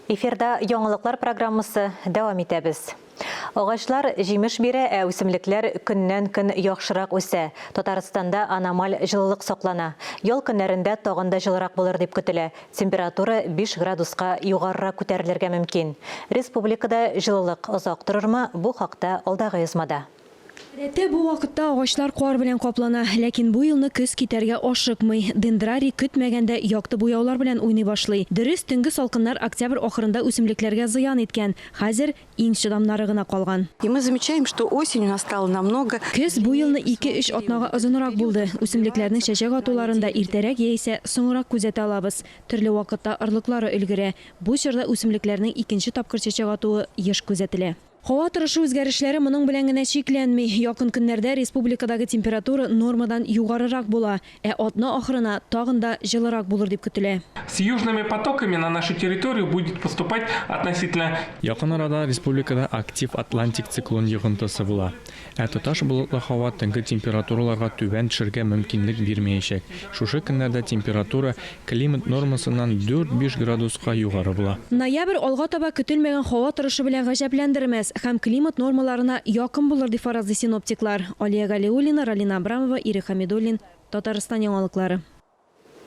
Эфирда яңалыклар программасы дәвам итәбез. Ағачлар җимеш бирә, үсемлекләр көннән-көн яхшырак үсә. Татарстанда аномаль җылылык саклана. Ял көннәрендә тагында җылырак булыр дип көтелә. Температура 5 градуска югарырак күтәрелергә мөмкин. Республикада җылылык озак торырмы? Бу хакта алдагы язмада. Әдәттә бу вакытта агачлар кар белән каплана, ләкин бу елны көз китәргә ашыкмый. Дендрарий көтмәгәндә якты буяулар белән уйный башлый. Дөрес, төнге салкыннар октябрь ахырында үсемлекләргә зыян иткән. Хәзер иң чыдамнары гына калган. И мы замечаем, что осень у нас стала намного. Көз бу елны 2-3 атнага озынрак булды. Үсемлекләрнең чәчәк атуларында иртәрәк яисә соңрак күзәтә алабыз. Төрле вакытта орлыклары өлгерә. Бу чорда үсемлекләрнең икенче тапкыр чәчәк атуы еш күзәтелә. Һава торышы үзгәрешләре моның белән генә чикләнми. Якын көннәрдә республикадагы температура нормадан югарырак була, атна ахырына тагын да җылырак булыр дип көтелә. С южными потоками на нашу территорию будет поступать относительно... Якын арада республикада актив Атлантик циклон йогынтысы була. Тоташ болытлы һава төнге температураларга түбән төшәргә мөмкинлек бирмәячәк. Шушы көннәрдә температура климат нормасыннан 4-5 градуска югары була. Ноябрь алга таба көтелмәгән һава торышы белән гаҗәпләндермәс һәм климат нормаларына якын булыр дип фаразлый синоптиклар. Алия Галиуллина, Ралина Абрамова, Ире Хамидуллин, Татарстан яңалыклары.